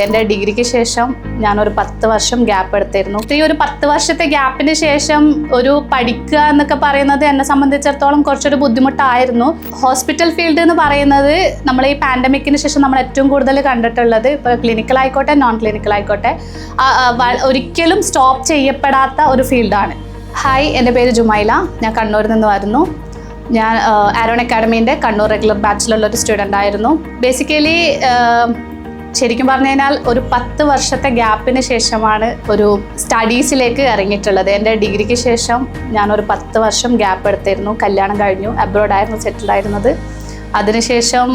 എൻ്റെ ഡിഗ്രിക്ക് ശേഷം ഞാനൊരു 10 വർഷം ഗ്യാപ്പ് എടുത്തിരുന്നു. ഈ ഒരു 10 വർഷത്തെ ഗ്യാപ്പിന് ശേഷം ഒരു പഠിക്കുക എന്നൊക്കെ പറയുന്നത് എന്നെ സംബന്ധിച്ചിടത്തോളം കുറച്ചൊരു ബുദ്ധിമുട്ടായിരുന്നു. ഹോസ്പിറ്റൽ ഫീൽഡ് എന്ന് പറയുന്നത് നമ്മൾ ഈ പാൻഡമിക്കിന് ശേഷം നമ്മൾ ഏറ്റവും കൂടുതൽ കണ്ടിട്ടുള്ളത്, ഇപ്പോൾ ക്ലിനിക്കൽ ആയിക്കോട്ടെ നോൺ ക്ലിനിക്കൽ ആയിക്കോട്ടെ, ഒരിക്കലും സ്റ്റോപ്പ് ചെയ്യപ്പെടാത്ത ഒരു ഫീൽഡാണ്. ഹായ്, എൻ്റെ പേര് ജുമൈല. ഞാൻ കണ്ണൂരിൽ നിന്ന് വരുന്നു. ഞാൻ ആരോൺ അക്കാഡമീൻ്റെ കണ്ണൂർ റെഗുലർ ബാച്ചിലുള്ളൊരു സ്റ്റുഡൻ്റ് ആയിരുന്നു. ബേസിക്കലി ശരിക്കും പറഞ്ഞു കഴിഞ്ഞാൽ ഒരു 10 വർഷത്തെ ഗ്യാപ്പിന് ശേഷമാണ് ഒരു സ്റ്റഡീസിലേക്ക് ഇറങ്ങിയിട്ടുള്ളത്. എൻ്റെ ഡിഗ്രിക്ക് ശേഷം ഞാനൊരു 10 വർഷം ഗ്യാപ്പ് എടുത്തിരുന്നു. കല്യാണം കഴിഞ്ഞു, അബ്രോഡായിരുന്നു സെറ്റിൽഡ് ആയിരുന്നത്. അതിനുശേഷം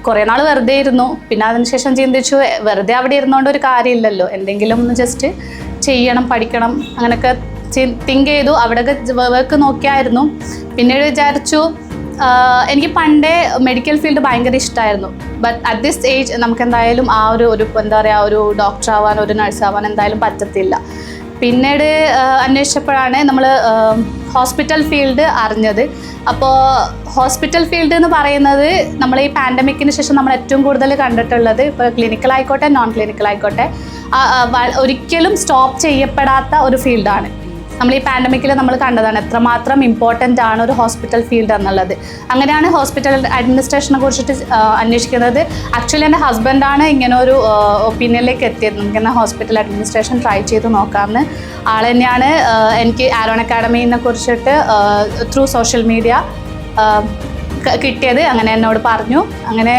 കുറേ നാൾ വെറുതെ ഇരുന്നു. പിന്നെ അതിനുശേഷം ചിന്തിച്ചു, വെറുതെ അവിടെ ഇരുന്നുകൊണ്ട് ഒരു കാര്യമില്ലല്ലോ, എന്തെങ്കിലും ഒന്ന് ജസ്റ്റ് ചെയ്യണം, പഠിക്കണം, അങ്ങനെയൊക്കെ തിങ്ക് ചെയ്തു. അവിടെയൊക്കെ വർക്ക് നോക്കിയായിരുന്നു. പിന്നീട് വിചാരിച്ചു, എനിക്ക് പണ്ടേ മെഡിക്കൽ ഫീൽഡ് ഭയങ്കര ഇഷ്ടമായിരുന്നു. ബട്ട് അറ്റ് ദിസ് ഏജ് നമുക്ക് എന്തായാലും ആ ഒരു എന്താ പറയുക, ഒരു ഡോക്ടർ ആവാൻ, ഒരു നഴ്സ് ആവാൻ എന്തായാലും പറ്റത്തില്ല. പിന്നീട് അന്വേഷിച്ചപ്പോഴാണ് നമ്മൾ ഹോസ്പിറ്റൽ ഫീൽഡ് അറിഞ്ഞത്. അപ്പോൾ ഹോസ്പിറ്റൽ ഫീൽഡ് എന്ന് പറയുന്നത് നമ്മൾ ഈ പാൻഡമിക്കിന് ശേഷം നമ്മൾ ഏറ്റവും കൂടുതൽ കണ്ടിട്ടുള്ളത്, ഇപ്പോൾ ക്ലിനിക്കൽ ആയിക്കോട്ടെ നോൺ ക്ലിനിക്കൽ ആയിക്കോട്ടെ, ഒരിക്കലും സ്റ്റോപ്പ് ചെയ്യപ്പെടാത്ത ഒരു ഫീൽഡാണ്. നമ്മൾ ഈ പാൻഡമിക്കിൽ നമ്മൾ കണ്ടതാണ് എത്രമാത്രം ഇമ്പോർട്ടൻ്റ് ആണ് ഒരു ഹോസ്പിറ്റൽ ഫീൽഡ് എന്നുള്ളത്. അങ്ങനെയാണ് ഹോസ്പിറ്റൽ അഡ്മിനിസ്ട്രേഷനെ കുറിച്ചിട്ട് അന്വേഷിക്കുന്നത്. ആക്ച്വലി എൻ്റെ ഹസ്ബൻഡാണ് ഇങ്ങനെ ഒരു ഒപ്പീനിയനിലേക്ക് എത്തിയത്, നമുക്കെന്നാൽ ഹോസ്പിറ്റൽ അഡ്മിനിസ്ട്രേഷൻ ട്രൈ ചെയ്ത് നോക്കാമെന്ന്. ആൾ തന്നെയാണ് എനിക്ക് ആരോൺ അക്കാഡമീനെ കുറിച്ചിട്ട് ത്രൂ സോഷ്യൽ മീഡിയ കിട്ടിയത്. അങ്ങനെ എന്നോട് പറഞ്ഞു. അങ്ങനെ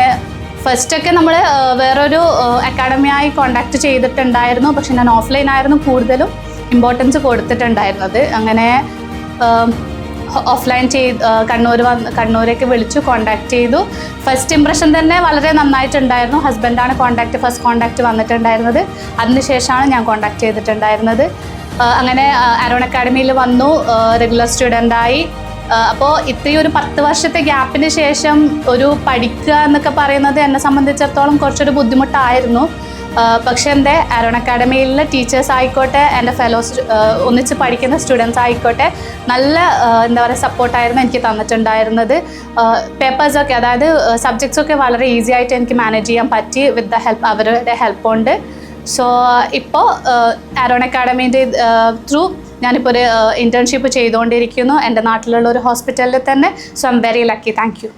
ഫസ്റ്റൊക്കെ നമ്മൾ വേറൊരു അക്കാഡമിയായി കോണ്ടാക്ട് ചെയ്തിട്ടുണ്ടായിരുന്നു. പക്ഷെ ഞാൻ ഓഫ്ലൈൻ ആയിരുന്നു കൂടുതലും ഇമ്പോർട്ടൻസ് കൊടുത്തിട്ടുണ്ടായിരുന്നത്. അങ്ങനെ ഓഫ്ലൈൻ കണ്ണൂരേക്ക് വിളിച്ചു കോണ്ടാക്ട് ചെയ്തു. ഫസ്റ്റ് ഇംപ്രഷൻ തന്നെ വളരെ നന്നായിട്ടുണ്ടായിരുന്നു. ഹസ്ബൻഡാണ് ഫസ്റ്റ് കോണ്ടാക്ട് വന്നിട്ടുണ്ടായിരുന്നത്. അതിനുശേഷമാണ് ഞാൻ കോണ്ടാക്ട് ചെയ്തിട്ടുണ്ടായിരുന്നത്. അങ്ങനെ ആരോൺ അക്കാഡമിയിൽ വന്നു, റെഗുലർ സ്റ്റുഡൻ്റായി. അപ്പോൾ ഇത്രയും ഒരു 10 വർഷത്തെ ഗ്യാപ്പിന് ശേഷം ഒരു പഠിക്കുക എന്നൊക്കെ പറയുന്നത് എന്നെ സംബന്ധിച്ചിടത്തോളം കുറച്ചൊരു ബുദ്ധിമുട്ടായിരുന്നു. പക്ഷേ എൻ്റെ ആരോൺ അക്കാഡമിയിലെ ടീച്ചേഴ്സ് ആയിക്കോട്ടെ, എൻ്റെ ഫെലോസ് ഒന്നിച്ച് പഠിക്കുന്ന സ്റ്റുഡൻസ് ആയിക്കോട്ടെ, നല്ല എന്താ പറയുക സപ്പോർട്ടായിരുന്നു എനിക്ക് തന്നിട്ടുണ്ടായിരുന്നത്. പേപ്പേഴ്സൊക്കെ, അതായത് സബ്ജക്ട്സൊക്കെ വളരെ ഈസി ആയിട്ട് എനിക്ക് മാനേജ് ചെയ്യാൻ പറ്റി വിത്ത് ദ ഹെൽപ്പ്, അവരുടെ ഹെൽപ്പ് കൊണ്ട്. സോ ഇപ്പോൾ ആരോൺ അക്കാഡമീൻ്റെ ത്രൂ ഞാനിപ്പോൾ ഒരു ഇൻറ്റേൺഷിപ്പ് ചെയ്തുകൊണ്ടിരിക്കുന്നു എൻ്റെ നാട്ടിലുള്ള ഒരു ഹോസ്പിറ്റലിൽ തന്നെ. So I am very lucky. Thank you.